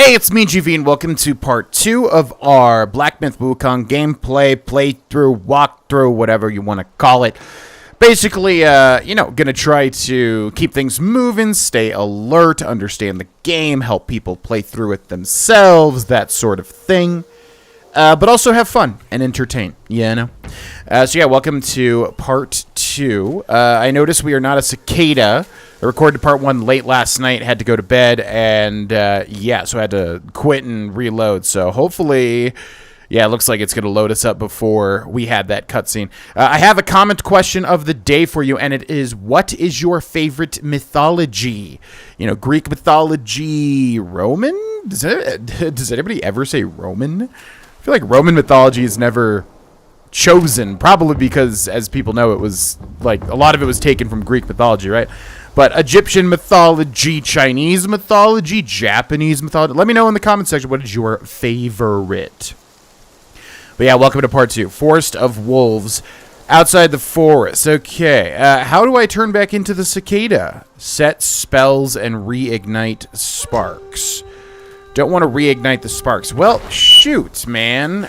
Hey, it's me, GV, and welcome to part 2 of our Black Myth Wukong gameplay, playthrough, walkthrough, whatever you want to call it. Basically, gonna try to keep things moving, stay alert, understand the game, help people play through it themselves, that sort of thing. But also have fun and entertain, welcome to part 2. I noticed we are not a cicada. I recorded part 1 late last night, had to go to bed, and so I had to quit and reload. So hopefully, it looks like it's going to load us up before we had that cutscene. I have a comment question of the day for you, and it is, what is your favorite mythology? Greek mythology, Roman? Does anybody ever say Roman? I feel like Roman mythology is never chosen, probably because, as people know, it was, a lot of it was taken from Greek mythology, right? But Egyptian mythology, Chinese mythology, Japanese mythology. Let me know in the comment section what is your favorite. But welcome to part 2. Forest of Wolves. Outside the forest. Okay. How do I turn back into the cicada? Set spells and reignite sparks. Don't want to reignite the sparks. Well, shoot, man.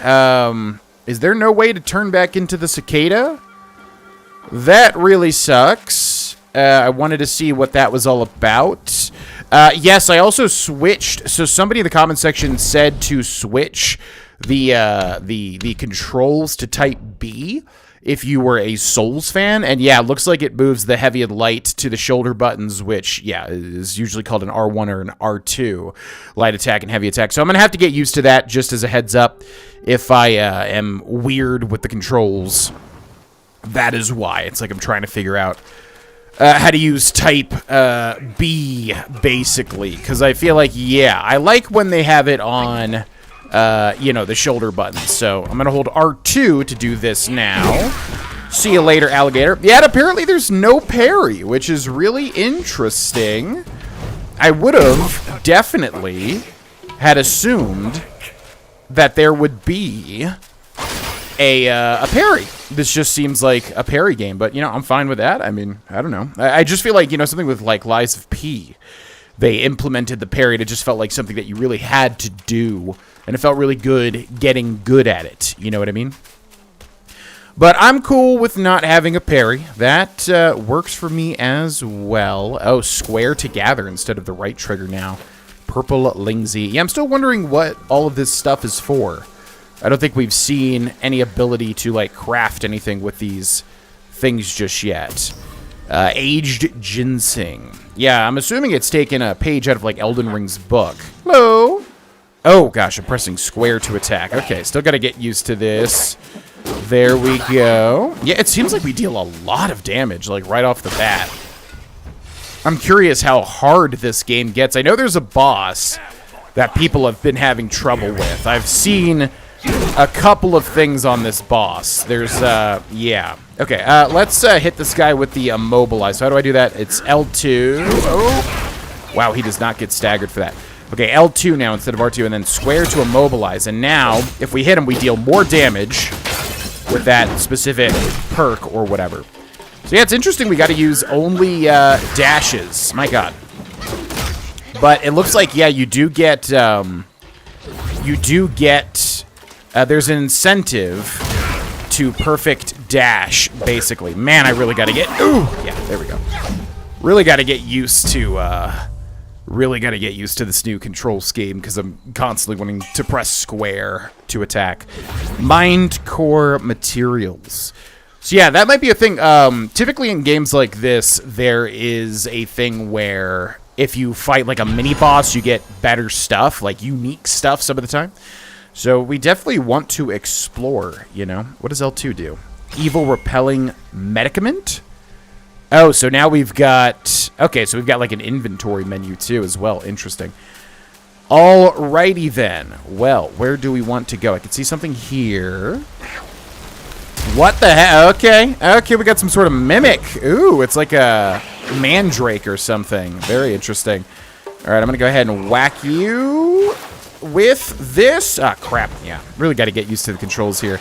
Is there no way to turn back into the cicada? That really sucks. I wanted to see what that was all about. Yes, I also switched. So somebody in the comment section said to switch the controls to type B if you were a Souls fan. And it looks like it moves the heavy and light to the shoulder buttons, which, is usually called an R1 or an R2, light attack and heavy attack. So I'm going to have to get used to that, just as a heads up. If I am weird with the controls, that is why. It's like I'm trying to figure out how to use type B, basically. Because I feel like, I like when they have it on, the shoulder buttons. So I'm going to hold R2 to do this now. See you later, alligator. Yet apparently there's no parry, which is really interesting. I would have definitely had assumed that there would be a parry. This just seems like a parry game, but, I'm fine with that. I mean, I don't know. I just feel like, something with, Lies of P, they implemented the parry. It just felt like something that you really had to do, and it felt really good getting good at it. You know what I mean? But I'm cool with not having a parry. That works for me as well. Oh, square to gather instead of the right trigger now. Purple Lingzi. Yeah, I'm still wondering what all of this stuff is for. I don't think we've seen any ability to, craft anything with these things just yet. Aged Ginseng. Yeah, I'm assuming it's taken a page out of, Elden Ring's book. Hello? Oh, gosh, I'm pressing square to attack. Okay, still got to get used to this. There we go. Yeah, it seems like we deal a lot of damage, right off the bat. I'm curious how hard this game gets. I know there's a boss that people have been having trouble with. I've seen a couple of things on this boss. There's, Okay, let's hit this guy with the immobilize. So how do I do that? It's L2. Oh, wow, he does not get staggered for that. Okay, L2 now instead of R2, and then square to immobilize. And now, if we hit him, we deal more damage with that specific perk or whatever. So it's interesting we got to use only dashes. My God. But it looks like, you do get, there's an incentive to perfect dash, basically. Man, I really got to get... Ooh! Yeah, there we go. Really got to get used to... this new control scheme, because I'm constantly wanting to press square to attack. Mind core materials. So that might be a thing. Typically in games like this, there is a thing where if you fight a mini-boss, you get better stuff, unique stuff some of the time. So we definitely want to explore, What does L2 do? Evil repelling medicament? Oh, so now we've got... Okay, so we've got, an inventory menu, too, as well. Interesting. Alrighty, then. Well, where do we want to go? I can see something here. What the heck? Okay, we got some sort of mimic. Ooh, it's like a mandrake or something. Very interesting. Alright, I'm going to go ahead and whack you with this. Ah, crap. Yeah, really got to get used to the controls here.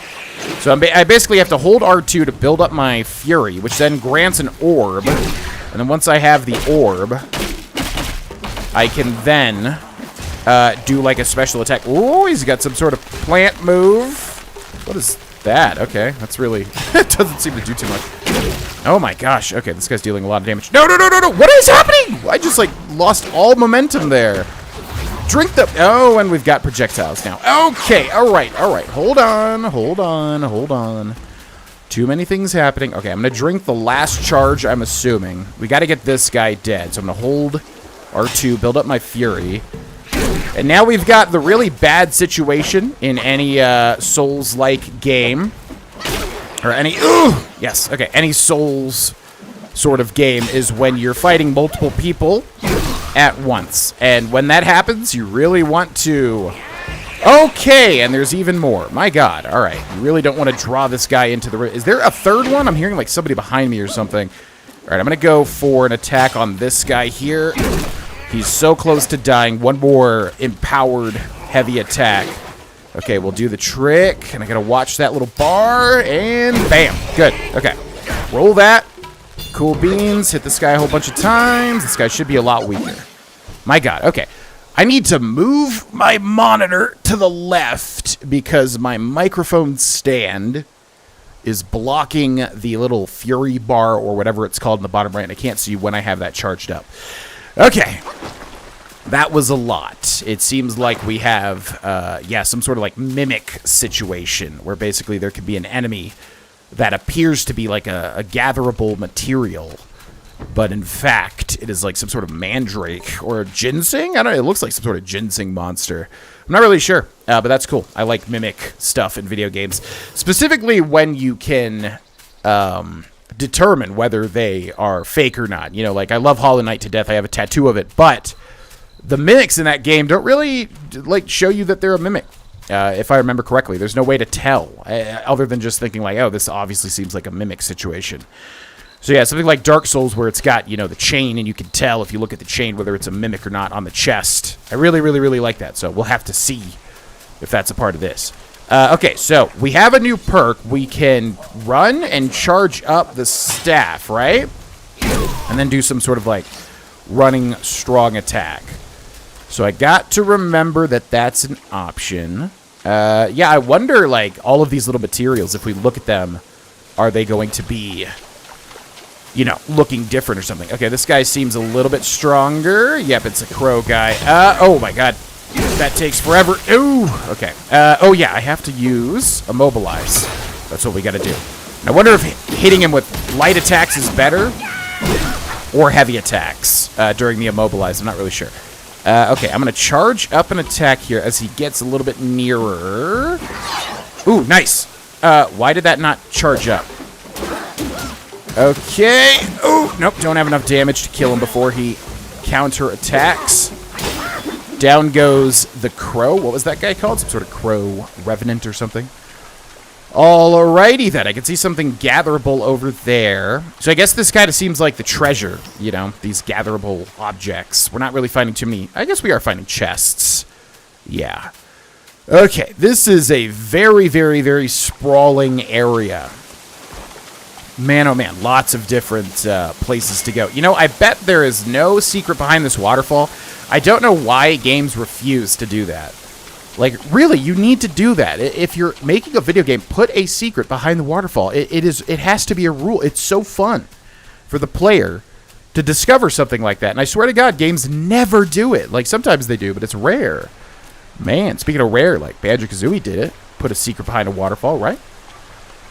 So I basically have to hold R2 to build up my fury, which then grants an orb. And then once I have the orb, I can then do like a special attack. Ooh, he's got some sort of plant move. What is that? Okay, that's really... it doesn't seem to do too much. Oh my gosh. Okay, this guy's dealing a lot of damage. No, no, no, no, no! What is happening? I just, like, lost all momentum there. Drink the... Oh, and we've got projectiles now. Okay, alright, alright. Hold on, hold on, hold on. Too many things happening. Okay, I'm going to drink the last charge, I'm assuming. We got to get this guy dead. So I'm going to hold R2, build up my fury. And now we've got the really bad situation in any Souls-like game. Or any... yes, okay. Any Souls sort of game is when you're fighting multiple people at once. And when that happens, you really want to... Okay, and there's even more. My god, alright. You really don't want to draw this guy into the... Is there a third one? I'm hearing like somebody behind me or something. Alright, I'm going to go for an attack on this guy here. He's so close to dying. One more empowered heavy attack. Okay, we'll do the trick. And I gotta watch that little bar. And bam. Good. Okay. Roll that. Cool beans. Hit this guy a whole bunch of times. This guy should be a lot weaker. My god. Okay. I need to move my monitor to the left because my microphone stand is blocking the little fury bar or whatever it's called in the bottom right. And I can't see when I have that charged up. Okay, that was a lot. It seems like we have, yeah, some sort of like mimic situation where basically there could be an enemy that appears to be like a gatherable material, but in fact it is like some sort of mandrake or a ginseng. I don't know. It looks like some sort of ginseng monster. I'm not really sure, but that's cool. I like mimic stuff in video games, specifically when you can. Determine whether they are fake or not. You know, like I love Hollow Knight to death. I have a tattoo of it, but the mimics in that game don't really like show you that they're a mimic. If I remember correctly, there's no way to tell other than just thinking like, oh, this obviously seems like a mimic situation. So yeah, something like Dark Souls where it's got, you know, the chain and you can tell if you look at the chain whether it's a mimic or not on the chest. I really, really, really like that. So we'll have to see if that's a part of this. Okay, so we have a new perk. We can run and charge up the staff, right? And then do some sort of like running strong attack. So I got to remember that that's an option. Yeah, I wonder like all of these little materials, if we look at them, are they going to be, you know, looking different or something? Okay, this guy seems a little bit stronger. Yep, it's a crow guy. Oh my god. That takes forever. Ooh, okay. Oh, yeah, I have to use Immobilize. That's what we got to do. I wonder if hitting him with light attacks is better or heavy attacks during the Immobilize. I'm not really sure. Okay, I'm going to charge up an attack here as he gets a little bit nearer. Ooh, nice. Why did that not charge up? Okay. Ooh, nope, don't have enough damage to kill him before he counter attacks. Down goes the crow. What was that guy called? Some sort of crow revenant or something. Alrighty then. I can see something gatherable over there. So I guess this kind of seems like the treasure, you know, these gatherable objects. We're not really finding too many. I guess we are finding chests. Yeah. Okay. This is a very, very, very sprawling area. Man, oh man. Lots of different places to go. You know, I bet there is no secret behind this waterfall. I don't know why games refuse to do that. Like, really, you need to do that. If you're making a video game, put a secret behind the waterfall. It has to be a rule. It's so fun for the player to discover something like that. And I swear to God, games never do it. Like, sometimes they do, but it's rare. Man, speaking of rare, like, Banjo-Kazooie did it. Put a secret behind a waterfall, right?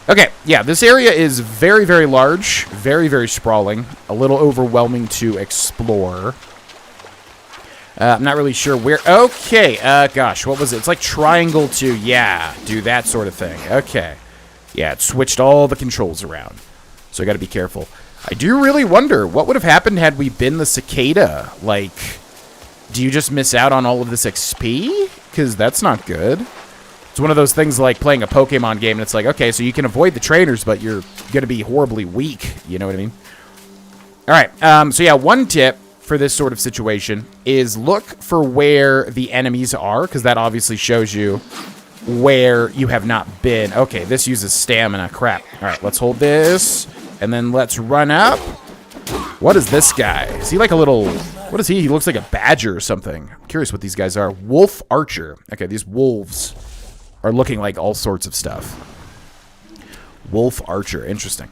Okay, yeah, this area is very, very large. Very, very sprawling. A little overwhelming to explore. I'm not really sure where. Okay. Gosh, what was it? It's like triangle to, yeah, do that sort of thing. Okay. Yeah, it switched all the controls around. So I got to be careful. I do really wonder what would have happened had we been the cicada. Like, do you just miss out on all of this XP? Because that's not good. It's one of those things like playing a Pokemon game, and it's like, okay, so you can avoid the trainers, but you're going to be horribly weak. You know what I mean? All right. So yeah, one tip for this sort of situation is look for where the enemies are, because that obviously shows you where you have not been. Okay, this uses stamina. Crap. All right, let's hold this, and then let's run up. What is this guy? Is he like a little What is he? He looks like a badger or something. I'm curious what these guys are. Wolf Archer. Okay, these wolves are looking like all sorts of stuff. Wolf Archer. Interesting.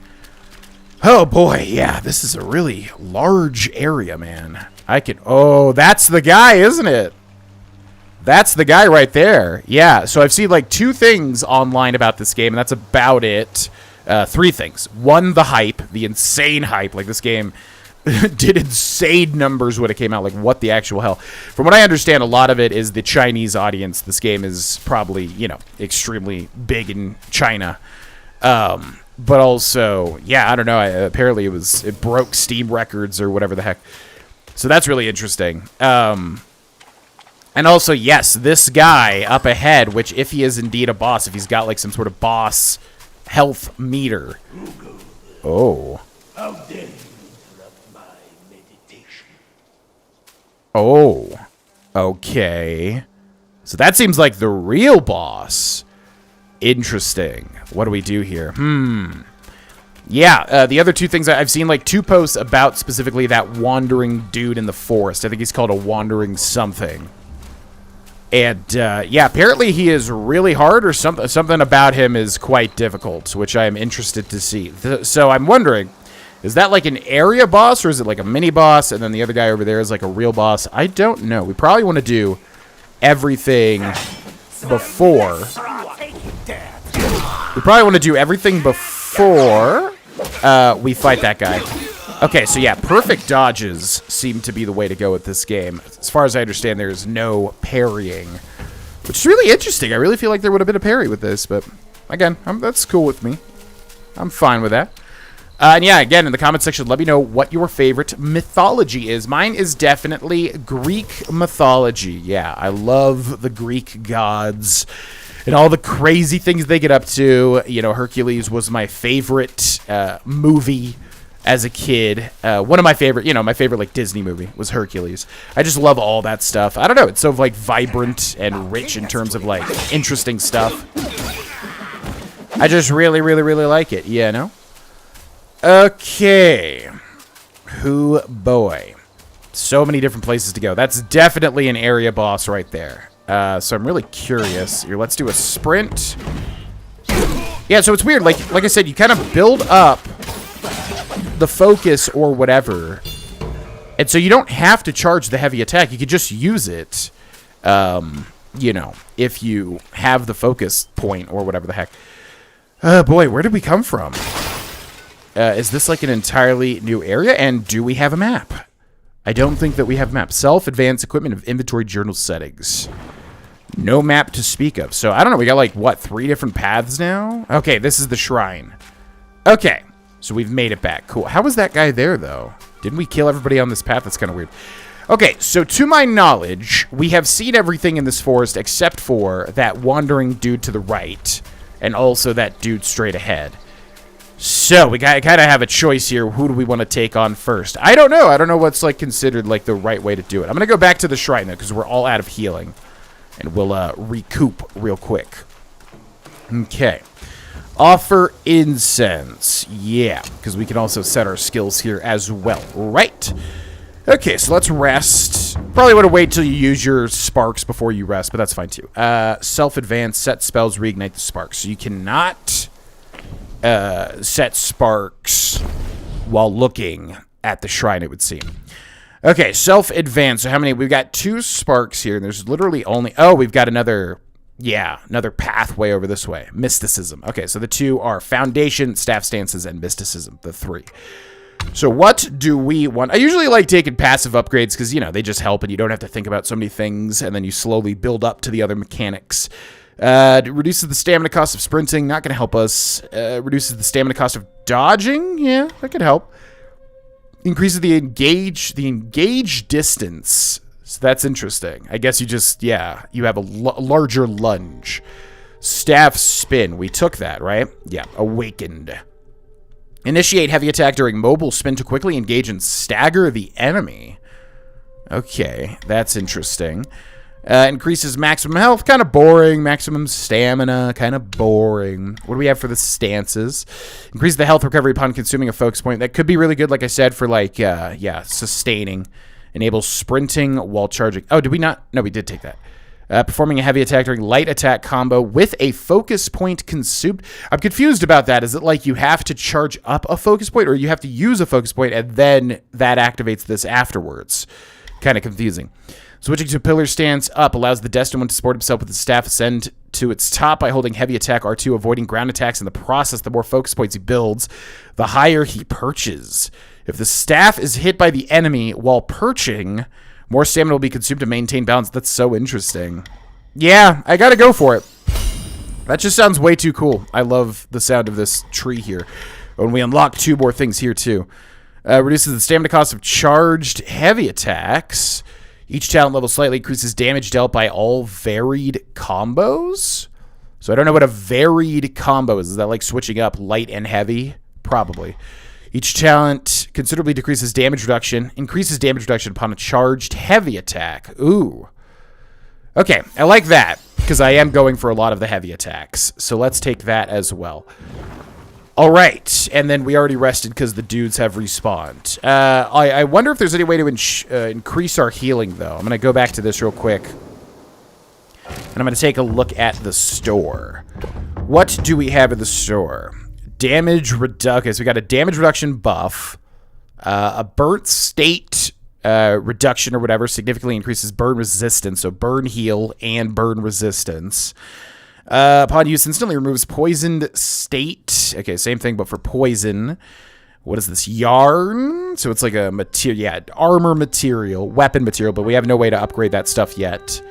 Oh, boy. Yeah, this is a really large area, man. I can... Oh, that's the guy, isn't it? That's the guy right there. Yeah, so I've seen like 2 things online about this game, and that's about it. 3 things. 1, the hype. The insane hype. Like, this game... did insane numbers when it came out. Like, what the actual hell? From what I understand, a lot of it is the Chinese audience. This game is probably, you know, extremely big in China. But also, yeah, I don't know. Apparently, it broke Steam records or whatever the heck. So that's really interesting. And also, yes, this guy up ahead, which if he is indeed a boss, if he's got like some sort of boss health meter. Oh. How dare you interrupt my meditation? Oh, okay. So that seems like the real boss. Interesting. What do we do here? Yeah, the other 2 things, I've seen like 2 posts about specifically that wandering dude in the forest. I think he's called a wandering something. And, yeah, apparently he is really hard, or something about him is quite difficult, which I am interested to see. So I'm wondering... Is that like an area boss, or is it like a mini boss, and then the other guy over there is like a real boss? I don't know. We probably want to do everything before. We probably want to do everything before we fight that guy. Okay, so yeah, perfect dodges seem to be the way to go with this game. As far as I understand, there's no parrying, which is really interesting. I really feel like there would have been a parry with this, but again, that's cool with me. I'm fine with that. And yeah, again, in the comment section, let me know what your favorite mythology is. Mine is definitely Greek mythology. Yeah, I love the Greek gods and all the crazy things they get up to. You know, Hercules was my favorite movie as a kid. One of my favorite, my favorite like Disney movie was Hercules. I just love all that stuff. I don't know, it's so like vibrant and rich in terms of like interesting stuff. I just really, really, really like it, you know? Okay. Hoo boy. So many different places to go. That's definitely an area boss right there. So I'm really curious. Here, let's do a sprint. Yeah, so it's weird. Like I said, you kind of build up the focus or whatever. And so you don't have to charge the heavy attack. You could just use it, if you have the focus point or whatever the heck. Boy, where did we come from? Is this like an entirely new area? And do we have a map? I don't think that we have a map. Self-advanced equipment of inventory journal settings. No map to speak of. So, I don't know. We got like, what, 3 different paths now? Okay, this is the shrine. Okay. So, we've made it back. Cool. How was that guy there, though? Didn't we kill everybody on this path? That's kind of weird. Okay, so to my knowledge, we have seen everything in this forest except for that wandering dude to the right. And also that dude straight ahead. So, we kind of have a choice here. Who do we want to take on first? I don't know. I don't know what's like considered like the right way to do it. I'm going to go back to the shrine, though, because we're all out of healing. And we'll recoup real quick. Okay. Offer incense. Yeah, because we can also set our skills here as well. Right. Okay, so let's rest. Probably want to wait till you use your sparks before you rest, but that's fine too. Self-advance, set spells, reignite the sparks. So you cannot... set sparks while looking at the shrine, it would seem. Okay, self-advance. So how many? We've got 2 sparks here, and there's literally only... Oh, we've got another pathway over this way. Mysticism. Okay, so the 2 are foundation, staff stances, and mysticism, the 3. So what do we want? I usually like taking passive upgrades because, they just help, and you don't have to think about so many things, and then you slowly build up to the other mechanics. It reduces the stamina cost of sprinting. Not going to help us. Reduces the stamina cost of dodging. Yeah, that could help. Increases the engage distance. So that's interesting. I guess you just, you have a larger lunge. Staff spin. We took that, right? Yeah, awakened. Initiate heavy attack during mobile. Spin to quickly engage and stagger the enemy. Okay, that's interesting. Increases maximum health, kind of boring. Maximum stamina, kind of boring. What do we have for the stances? Increase the health recovery upon consuming a focus point. That could be really good, like I said, for like, sustaining Enables sprinting while charging. Oh, did we not? No, we did take that. Performing a heavy attack during light attack combo with a focus point consumed. I'm confused about that. Is it like you have to charge up a focus point, or you have to use a focus point and then that activates this afterwards? Kind of confusing. Switching to pillar stance up allows the destined one to support himself with the staff, ascend to its top by holding heavy attack R2, avoiding ground attacks in the process. The more focus points he builds, the higher he perches. If the staff is hit by the enemy while perching, more stamina will be consumed to maintain balance. That's so interesting. Yeah, I gotta go for it. That just sounds way too cool. I love the sound of this tree here. And we unlock 2 more things here, too. Reduces the stamina cost of charged heavy attacks. Each talent level slightly increases damage dealt by all varied combos. So I don't know what a varied combo is. Is that like switching up light and heavy? Probably. Each talent considerably decreases damage reduction, increases damage reduction upon a charged heavy attack. Ooh. Okay, I like that, because I am going for a lot of the heavy attacks. So let's take that as well. All right, and then we already rested because the dudes have respawned. I wonder if there's any way to increase our healing, though. I'm going to go back to this real quick. And I'm going to take a look at the store. What do we have in the store? Damage reduction. Okay, so we got a damage reduction buff. A burnt state reduction or whatever significantly increases burn resistance. So burn heal and burn resistance. Upon use, instantly removes poisoned state. Okay, same thing, but for poison. What is this? Yarn? So it's like a material, yeah, armor material, weapon material, but we have no way to upgrade that stuff yet.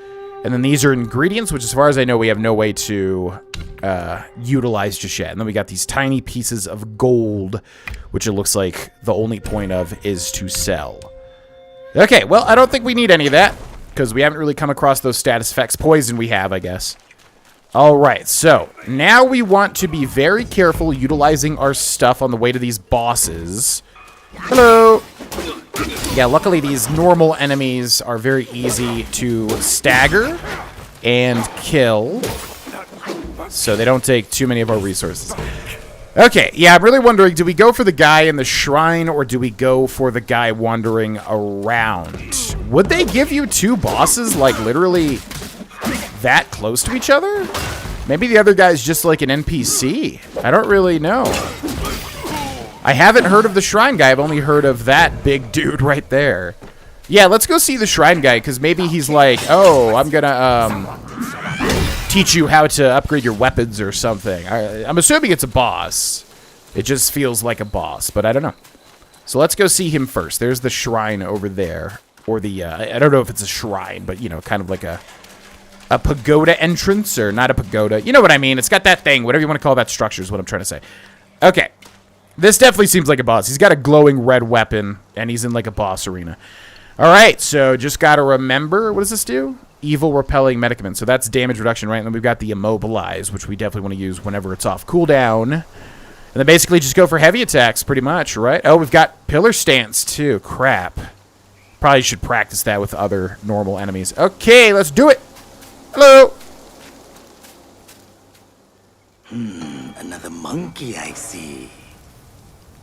And then these are ingredients, which as far as I know, we have no way to utilize just yet. And then we got these tiny pieces of gold, which it looks like the only point of is to sell. Okay, well, I don't think we need any of that, because we haven't really come across those status effects. Poison we have, I guess. All right, so now we want to be very careful utilizing our stuff on the way to these bosses. Hello. Yeah, luckily these normal enemies are very easy to stagger and kill, so they don't take too many of our resources. Okay, yeah, I'm really wondering, do we go for the guy in the shrine, or do we go for the guy wandering around? Would they give you 2 bosses, like, literally that close to each other? Maybe the other guy's just like an NPC. I don't really know. I haven't heard of the shrine guy. I've only heard of that big dude right there. Yeah, let's go see the shrine guy, because maybe he's like, oh, I'm gonna teach you how to upgrade your weapons or something. I'm assuming it's a boss. It just feels like a boss, but I don't know. So let's go see him first. There's the shrine over there. Or the, I don't know if it's a shrine, but, you know, kind of like a pagoda entrance, or not a pagoda. You know what I mean. It's got that thing. Whatever you want to call that structure is what I'm trying to say. Okay. This definitely seems like a boss. He's got a glowing red weapon, and he's in like a boss arena. All right, so just got to remember, what does this do? Evil repelling medicament. So that's damage reduction, right? And then we've got the immobilize, which we definitely want to use whenever it's off cooldown. And then basically just go for heavy attacks, pretty much, right? Oh, we've got pillar stance, too. Crap. Probably should practice that with other normal enemies. Okay, let's do it. Hello. Another monkey, I see.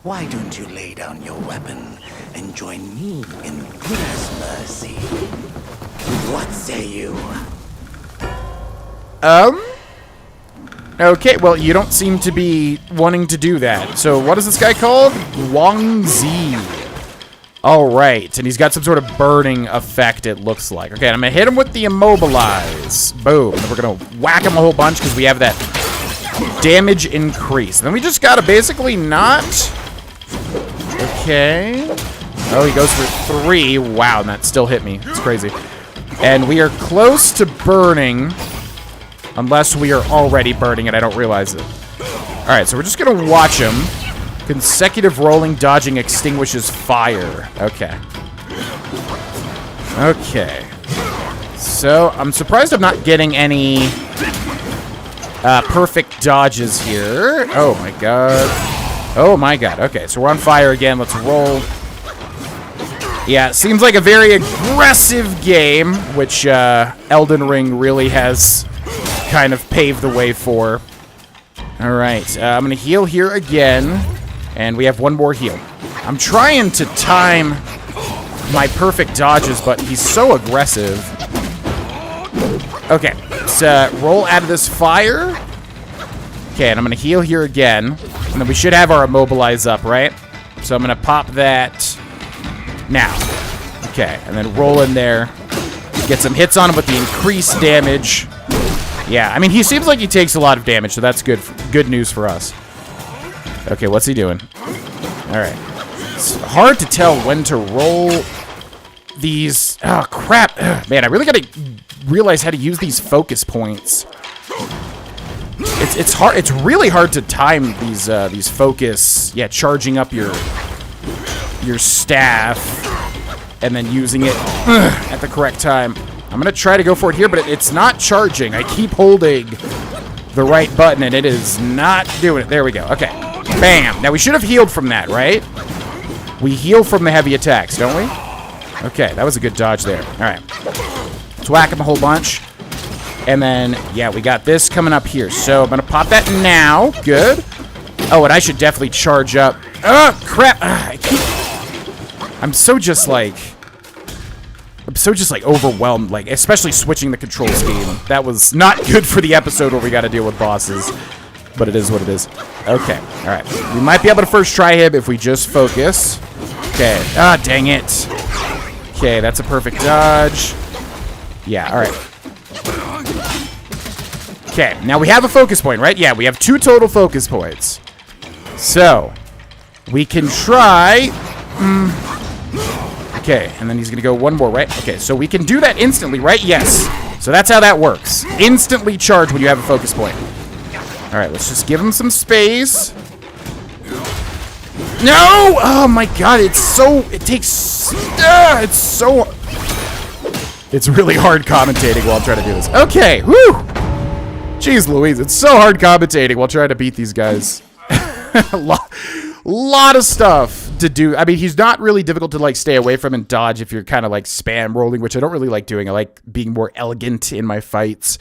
Why don't you lay down your weapon and join me in Buddha's mercy? What say you? Okay, well, you don't seem to be wanting to do that. So what is this guy called? Guangzhi. All right, and he's got some sort of burning effect, it looks like. Okay, I'm going to hit him with the immobilize. Boom. And then we're going to whack him a whole bunch because we have that damage increase. And then we just got to basically not... Okay. Oh, he goes for 3. Wow, and that still hit me. It's crazy. And we are close to burning, unless we are already burning and I don't realize it. All right, so we're just going to watch him. Consecutive rolling, dodging extinguishes fire. Okay. Okay. So, I'm surprised I'm not getting any perfect dodges here. Oh, my God. Oh, my God. Okay, so we're on fire again. Let's roll. Yeah, it seems like a very aggressive game, which Elden Ring really has kind of paved the way for. All right, I'm going to heal here again. And we have one more heal. I'm trying to time my perfect dodges, but he's so aggressive. Okay, let's roll out of this fire. Okay, and I'm going to heal here again. And then we should have our immobilize up, right? So I'm going to pop that now. Okay, and then roll in there. Get some hits on him with the increased damage. Yeah, I mean, he seems like he takes a lot of damage, so that's good news for us. Okay, what's he doing? All right. It's hard to tell when to roll these. Oh, crap. Ugh, man, I really got to realize how to use these focus points. It's hard. It's really hard to time these focus. Yeah, charging up your staff and then using it at the correct time. I'm gonna try to go for it here, but it's not charging. I keep holding the right button and it is not doing it. There we go. Okay, bam. Now we should have healed from that, right? We heal from the heavy attacks, don't we? Okay, that was a good dodge there. All right, let's whack him a whole bunch. And then, yeah, we got this coming up here. So I'm going to pop that now. Good. Oh, and I should definitely charge up. Oh, crap. I'm so just like overwhelmed, like, especially switching the control scheme. That was not good for the episode where we got to deal with bosses. But it is what it is. Okay. All right. We might be able to first try him if we just focus. Okay. Ah, dang it. Okay, that's a perfect dodge. Yeah, all right. Okay, now we have a focus point, right? Yeah, we have 2 total focus points. So, we can try... Okay, and then he's going to go one more, right? Okay, so we can do that instantly, right? Yes. So that's how that works. Instantly charge when you have a focus point. All right, let's just give him some space. No! Oh my god, it's so... It takes... it's so... It's really hard commentating while I'm trying to do this. Okay, whew! Jeez Louise, it's so hard commentating while trying to beat these guys. a lot of stuff to do. I mean, he's not really difficult to, like, stay away from and dodge if you're kind of, like, spam rolling, which I don't really like doing. I like being more elegant in my fights.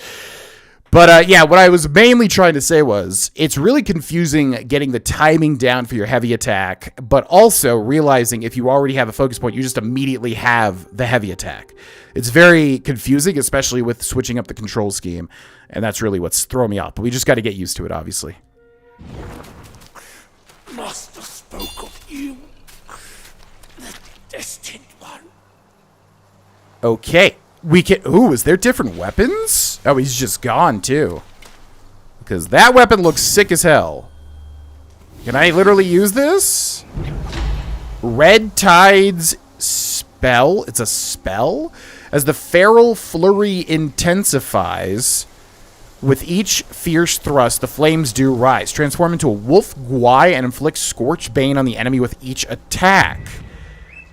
But, yeah, what I was mainly trying to say was it's really confusing getting the timing down for your heavy attack, but also realizing if you already have a focus point, you just immediately have the heavy attack. It's very confusing, especially with switching up the control scheme, and that's really what's throwing me off. But we just got to get used to it, obviously. Master spoke of you, the destined one. Okay. We can... Ooh, is there different weapons? Oh, he's just gone, too. Because that weapon looks sick as hell. Can I literally use this? Red Tide's spell. It's a spell? As the feral flurry intensifies, with each fierce thrust, the flames do rise. Transform into a wolf guai and inflict scorch bane on the enemy with each attack.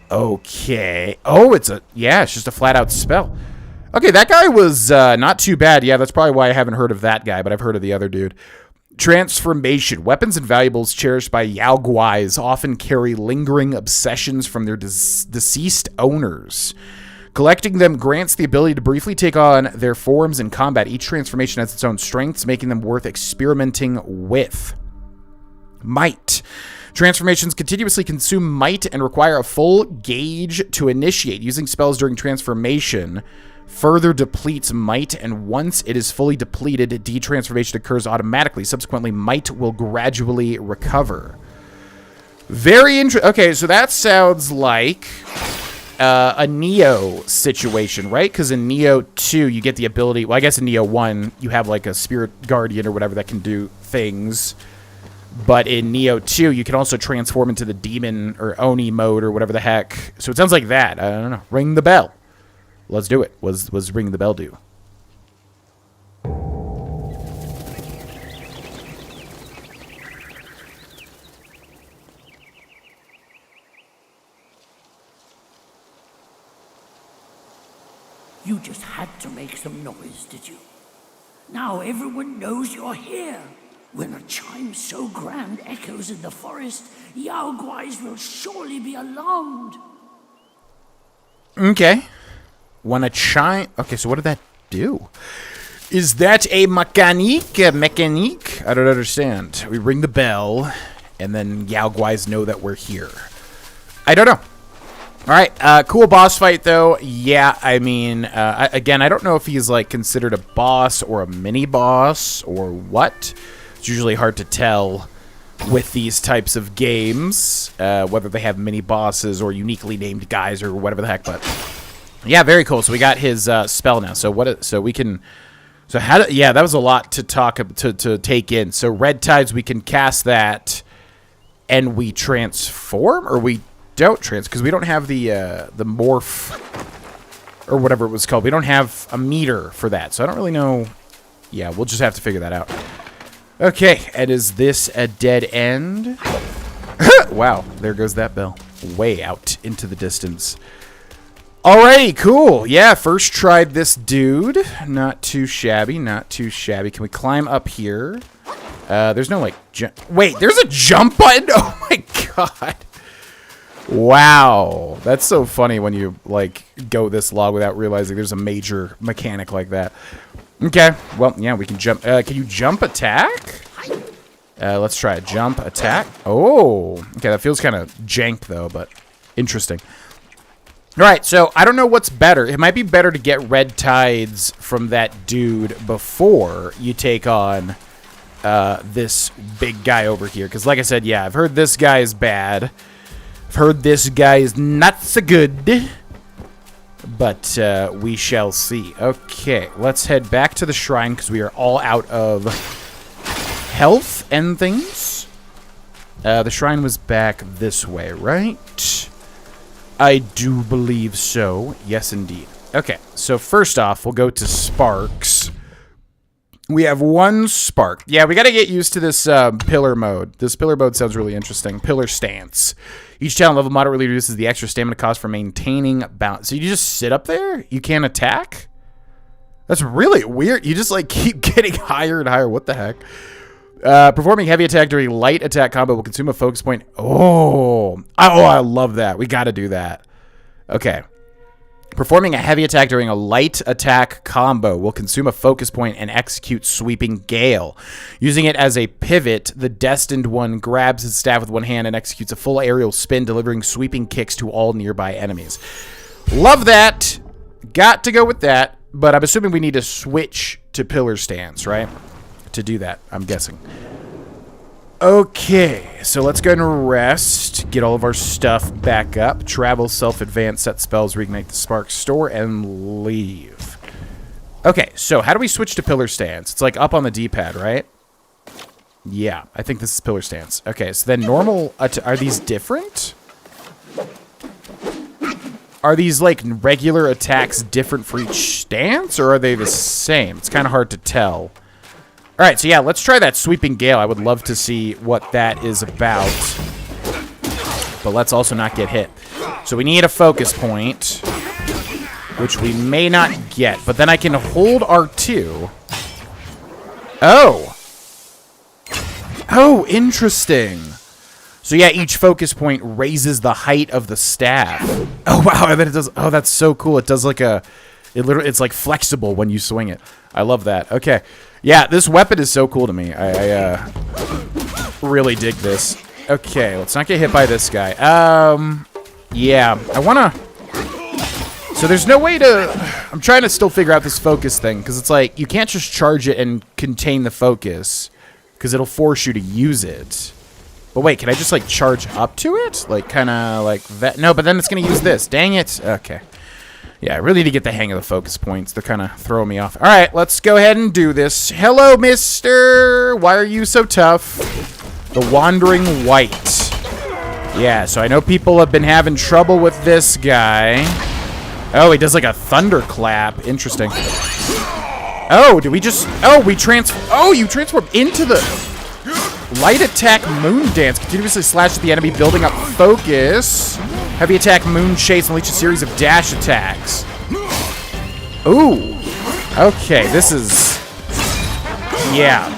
Okay. Oh, it's just a flat-out spell. Okay, that guy was not too bad. Yeah, that's probably why I haven't heard of that guy, but I've heard of the other dude. Transformation. Weapons and valuables cherished by Yao Guais often carry lingering obsessions from their deceased owners. Collecting them grants the ability to briefly take on their forms in combat. Each transformation has its own strengths, making them worth experimenting with. Might. Transformations continuously consume might and require a full gauge to initiate. Using spells during transformation further depletes might, and once it is fully depleted, detransformation occurs automatically. Subsequently, might will gradually recover. Very interesting. Okay, so that sounds like a Neo situation, right? Because in Neo 2, you get the ability... Well, I guess in Neo 1, you have like a spirit guardian or whatever that can do things. But in Neo 2, you can also transform into the demon or Oni mode or whatever the heck. So it sounds like that. I don't know. Ring the bell. Let's do it. Was ring the bell do? You just had to make some noise, did you? Now everyone knows you're here. When a chime so grand echoes in the forest, Yao Guais will surely be alarmed. Okay. When a chime... Okay, so what did that do? Is that a mechanique? A mechanique? I don't understand. We ring the bell, and then Yao Guais know that we're here. I don't know. All right, cool boss fight, though. Yeah, I mean, again, I don't know if he's, like, considered a boss or a mini-boss or what. It's usually hard to tell with these types of games, whether they have mini-bosses or uniquely named guys or whatever the heck, but... Yeah, very cool. So we got his spell now. So we can... So how do... Yeah, that was a lot to to take in. So Red Tides, we can cast that, and we transform, or we... don't because we don't have the morph or whatever it was called. We don't have a meter for that, so I don't really know. Yeah, we'll just have to figure that out. Okay, and is this a dead end? Wow, there goes that bell. Way out into the distance. Alrighty, cool. Yeah, first tried this dude. Not too shabby, not too shabby. Can we climb up here? There's no, like, wait, there's a jump button? Oh my god. Wow, that's so funny when you, like, go this long without realizing there's a major mechanic like that. Okay, well, yeah, we can jump. Can you jump attack? Let's try a jump attack. Oh, okay, that feels kind of jank, though, but interesting. All right, so I don't know what's better. It might be better to get Red Tides from that dude before you take on this big guy over here. Because, like I said, yeah, I've heard this guy is bad. I've heard this guy is not so good, but we shall see. Okay, let's head back to the shrine because we are all out of health and things. The shrine was back this way, right? I do believe so. Yes, indeed. Okay, so first off, we'll go to sparks. We have one spark. Yeah, we got to get used to this pillar mode. This pillar mode sounds really interesting. Pillar stance. Each talent level moderately reduces the extra stamina cost for maintaining balance. So you just sit up there? You can't attack? That's really weird. You just, like, keep getting higher and higher. What the heck? Performing heavy attack during light attack combo will consume a focus point. Oh, I love that. We got to do that. Okay. Performing a heavy attack during a light attack combo will consume a focus point and execute Sweeping Gale. Using it as a pivot, the Destined One grabs his staff with one hand and executes a full aerial spin, delivering sweeping kicks to all nearby enemies. Love that. Got to go with that, but I'm assuming we need to switch to Pillar Stance, right? To do that, I'm guessing. Okay, so let's go and rest, get all of our stuff back up, travel, self-advance, set spells, reignite the spark, store, and leave. Okay, so how do we switch to Pillar Stance? It's like up on the D-pad, right? Yeah, I think this is Pillar Stance. Okay, so then normal, are these different? Are these, like, regular attacks different for each stance, or are they the same? It's kind of hard to tell. All right, so yeah, let's try that Sweeping Gale. I would love to see what that is about. But let's also not get hit. So we need a focus point, which we may not get. But then I can hold R2. Oh. Oh, interesting. So yeah, each focus point raises the height of the staff. Oh, wow, and then it does... Oh, that's so cool. It does like a... It's like flexible when you swing it. I love that. Okay. Yeah, this weapon is so cool to me. I really dig this. Okay, let's not get hit by this guy. Yeah, I wanna... So there's no way to... I'm trying to still figure out this focus thing, because it's like, you can't just charge it and contain the focus, because it'll force you to use it. But wait, can I just, like, charge up to it? Like, kind of like that? No, but then it's going to use this. Dang it. Okay. Yeah, I really need to get the hang of the focus points. They're kind of throwing me off. All right, let's go ahead and do this. Hello, mister. Why are you so tough? The Wandering Wight. Yeah, so I know people have been having trouble with this guy. Oh, he does like a thunderclap. Interesting. Oh, did we just... Oh, we Oh, you transform into the... Light attack moon dance. Continuously slash at the enemy, building up focus. Heavy attack moon chase unleash a series of dash attacks. Ooh. Okay, this is... Yeah.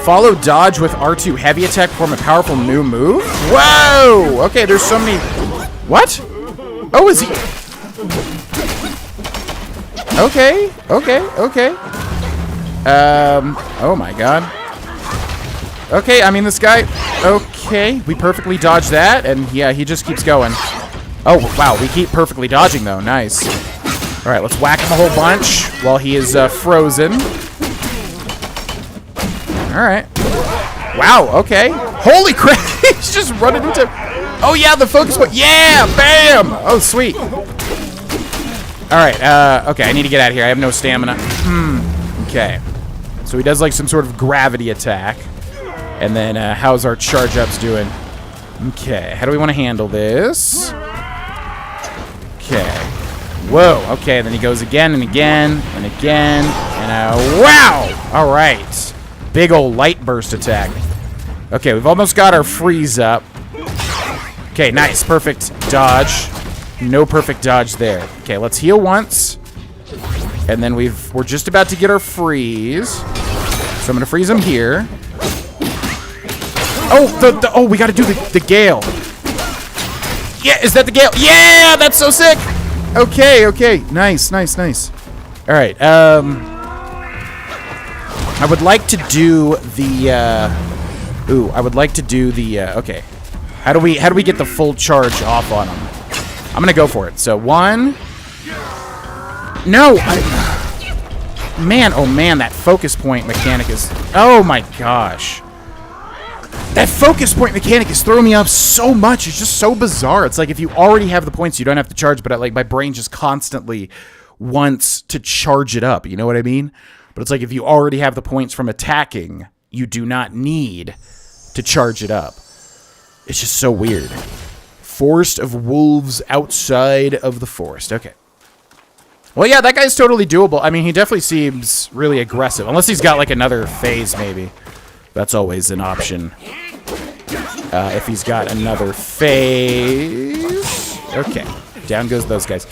Follow dodge with R2. Heavy attack, perform a powerful new move. Whoa! Okay, there's so many... What? Oh, is he... Okay. Oh my god. Okay, I mean, this guy... Okay, we perfectly dodged that, and yeah, he just keeps going. Oh, wow, we keep perfectly dodging, though. Nice. All right, let's whack him a whole bunch while he is frozen. All right. Wow, okay. Holy crap, he's just running into... Oh, yeah, the focus point. Yeah, bam! Oh, sweet. All right, okay, I need to get out of here. I have no stamina. Okay. So he does, like, some sort of gravity attack. And then, how's our charge-ups doing? Okay, how do we want to handle this? Okay. Whoa, okay, then he goes again and again and again. And, wow! All right. Big old light burst attack. Okay, we've almost got our freeze up. Okay, nice. Perfect dodge. No perfect dodge there. Okay, let's heal once. And then we're just about to get our freeze. So I'm going to freeze him here. Oh, oh, we got to do the gale. Yeah, is that the gale? Yeah, that's so sick. Okay, okay. Nice, nice, nice. All right. I would like to do the I would like to do the okay. How do we get the full charge off on him? I'm going to go for it. So, 1. No, man, oh man, that focus point mechanic is... Oh my gosh. That focus point mechanic is throwing me off so much. It's just so bizarre. It's like if you already have the points, you don't have to charge, but like my brain just constantly wants to charge it up. You know what I mean? But it's like if you already have the points from attacking, you do not need to charge it up. It's just so weird. Forest of wolves outside of the forest. Okay. Well, yeah, that guy's totally doable. I mean, he definitely seems really aggressive. Unless he's got, like, another phase, maybe. That's always an option. If he's got another phase. Okay. Down goes those guys.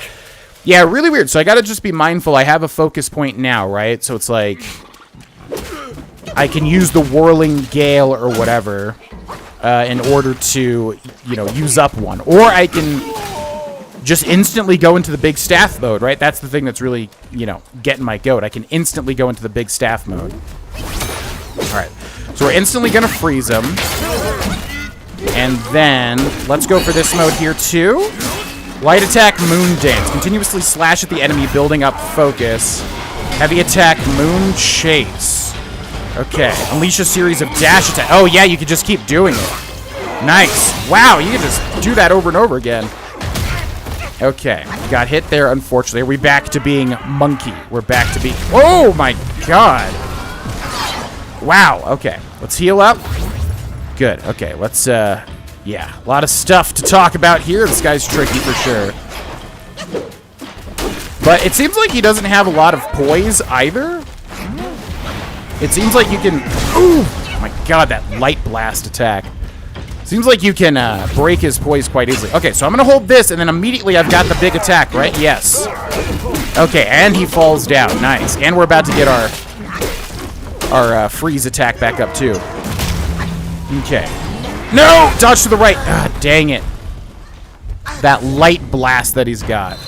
Yeah, really weird. So I gotta just be mindful. I have a focus point now, right? So it's like... I can use the whirling gale or whatever in order to, you know, use up one. Or I can just instantly go into the big staff mode, right? That's the thing that's really, you know, getting my goat. I can instantly go into the big staff mode. All right. So we're instantly going to freeze him. And then let's go for this mode here, too. Light attack, moon dance. Continuously slash at the enemy, building up focus. Heavy attack, moon chase. Okay. Unleash a series of dash attacks. Oh, yeah, you could just keep doing it. Nice. Wow, you can just do that over and over again. Okay. Got hit there, unfortunately. Are we back to being monkey? We're back to being... Oh, my God. Wow. Okay. Let's heal up. Good. Okay. Let's, yeah. A lot of stuff to talk about here. This guy's tricky for sure. But it seems like he doesn't have a lot of poise either. It seems like you can... Ooh! Oh my God, that light blast attack. Seems like you can break his poise quite easily. Okay, so I'm going to hold this, and then immediately I've got the big attack, right? Yes. Okay, and he falls down. Nice. And we're about to get our freeze attack back up, too. Okay. No! Dodge to the right. Ah, dang it. That light blast that he's got.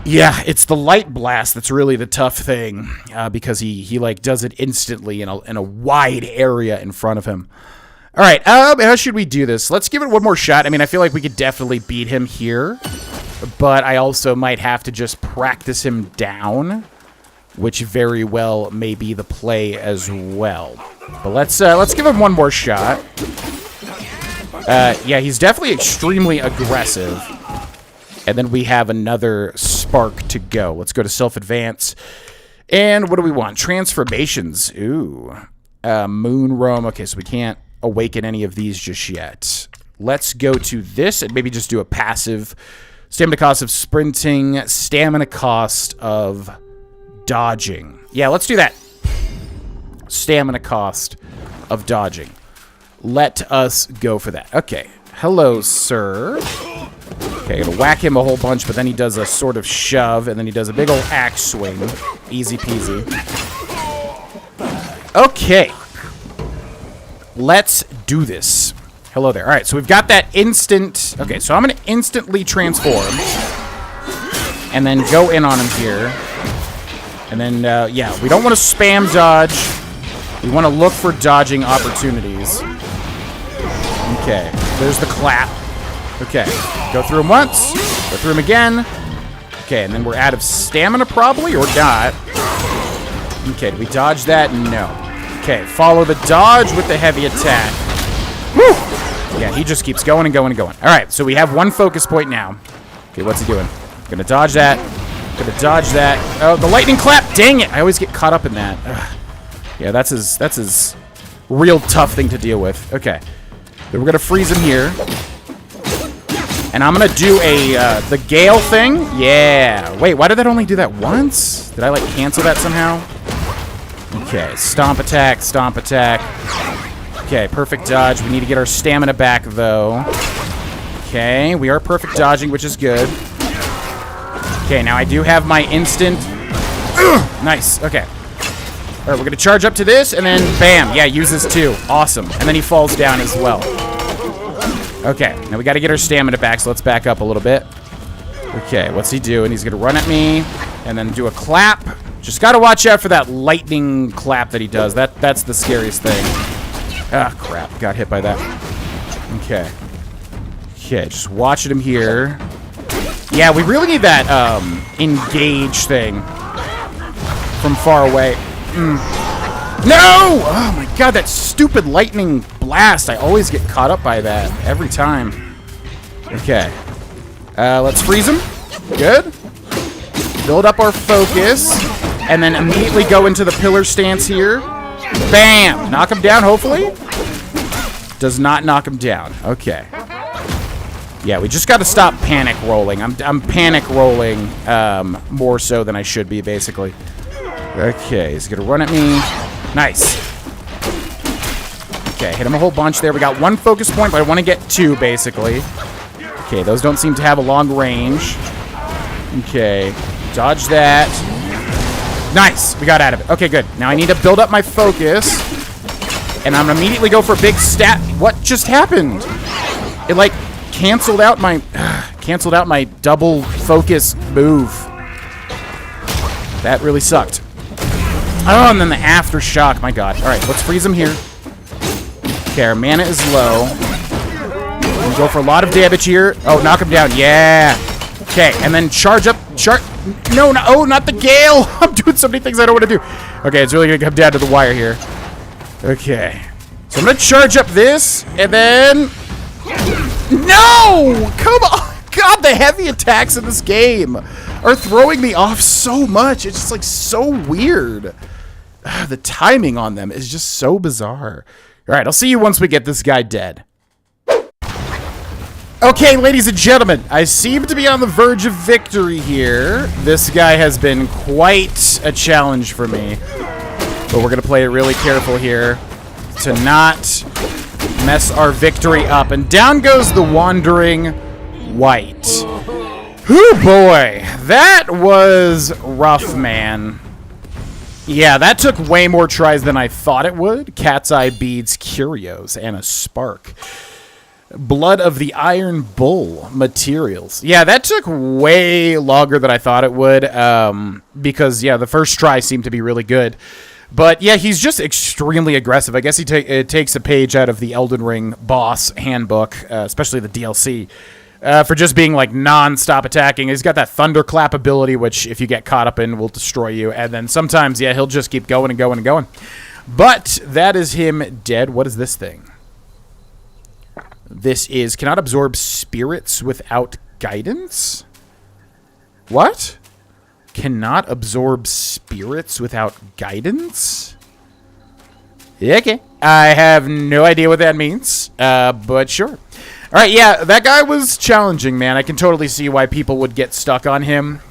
Yeah, it's the light blast that's really the tough thing, because he like does it instantly in a wide area in front of him. All right, how should we do this? Let's give it one more shot. I mean, I feel like we could definitely beat him here, but I also might have to just practice him down, which very well may be the play as well. But let's give him one more shot. Yeah, he's definitely extremely aggressive. And then we have another spark to go. Let's go to self-advance. And what do we want? Transformations. Ooh. Moon roam. Okay, so we can't awaken any of these just yet. Let's go to this and maybe just do a passive. Stamina cost of sprinting. Stamina cost of dodging. Yeah, let's do that. Stamina cost of dodging. Let us go for that. Okay. Hello, sir. Okay, gonna whack him a whole bunch, but then he does a sort of shove, and then he does a big old axe swing. Easy peasy. Okay. Let's do this. Hello there. All right, so we've got that instant... Okay, so I'm gonna instantly transform. And then go in on him here. And then, yeah, we don't want to spam dodge. We want to look for dodging opportunities. Okay, there's the clap. Okay, go through him once, go through him again. Okay, and then we're out of stamina probably, or not. Okay, did we dodge that? No. Okay, follow the dodge with the heavy attack. Woo! Yeah, he just keeps going and going and going. All right, so we have one focus point now. Okay, what's he doing? Gonna dodge that. Gonna dodge that. Oh, the lightning clap! Dang it! I always get caught up in that. Ugh. Yeah, that's his real tough thing to deal with. Okay, then we're gonna freeze him here, and I'm gonna do the Gale thing. Yeah. Wait, why did that only do that once? Did I like cancel that somehow? Okay, stomp attack, stomp attack. Okay, perfect dodge. We need to get our stamina back, though. Okay, we are perfect dodging, which is good. Okay, now I do have my instant. Nice, okay. All right, we're going to charge up to this, and then bam. Yeah, use this too. Awesome. And then he falls down as well. Okay, now we got to get our stamina back, so let's back up a little bit. Okay, what's he doing? He's going to run at me, and then do a clap. Just got to watch out for that lightning clap that he does. That's the scariest thing. Ah, crap. Got hit by that. Okay. Okay, just watching him here. Yeah, we really need that engage thing from far away. No! Oh my god, that stupid lightning blast. I always get caught up by that every time. Okay. Let's freeze him. Good. Build up our focus. And then immediately go into the pillar stance here. Bam! Knock him down, hopefully. Does not knock him down. Okay. Yeah, we just got to stop panic rolling. I'm panic rolling more so than I should be, basically. Okay, he's going to run at me. Nice. Okay, hit him a whole bunch there. We got one focus point, but I want to get two, basically. Okay, those don't seem to have a long range. Okay, dodge that. Nice, we got out of it. Okay, good. Now I need to build up my focus, and I'm gonna immediately go for a big stat. What just happened? It like canceled out my double focus move. That really sucked. Oh, and then the aftershock. My god. All right, let's freeze him here. Okay, our mana is low. We'll go for a lot of damage here. Oh, knock him down. Yeah. Okay, and then charge up. No, no, oh, not the Gale. I'm doing so many things I don't want to do. Okay, it's really going to come down to the wire here. Okay. So I'm going to charge up this, and then... No! Come on! God, the heavy attacks in this game are throwing me off so much. It's just, like, so weird. The timing on them is just so bizarre. All right, I'll see you once we get this guy dead. Okay, ladies and gentlemen, I seem to be on the verge of victory here. This guy has been quite a challenge for me. But we're going to play it really careful here to not mess our victory up. And down goes the wandering Wight. Whew, boy. That was rough, man. Yeah, that took way more tries than I thought it would. Cat's Eye Beads, Curios, and a Spark. Blood of the Iron Bull materials. Yeah, that took way longer than I thought it would, because, yeah, the first try seemed to be really good. But, yeah, he's just extremely aggressive. I guess it takes a page out of the Elden Ring boss handbook, especially the DLC, for just being, like, non-stop attacking. He's got that thunderclap ability, which, if you get caught up in, will destroy you. And then sometimes, yeah, he'll just keep going and going and going. But that is him dead. What is this thing? This is cannot absorb spirits without guidance? What? Cannot absorb spirits without guidance? Okay. I have no idea what that means, but sure. All right, yeah, that guy was challenging, man. I can totally see why people would get stuck on him.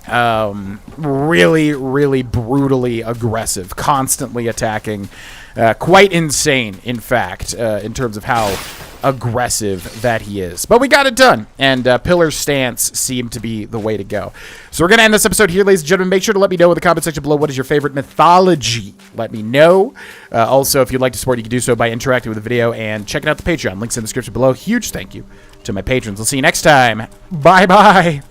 Really, really brutally aggressive, constantly attacking. Quite insane, in fact, in terms of how aggressive that he is. But we got it done, and pillar stance seemed to be the way to go. So we're going to end this episode here, ladies and gentlemen. Make sure to let me know in the comment section below what is your favorite mythology. Let me know. Also, if you'd like to support, you can do so by interacting with the video and checking out the Patreon. Links in the description below. Huge thank you to my patrons. I'll see you next time. Bye-bye.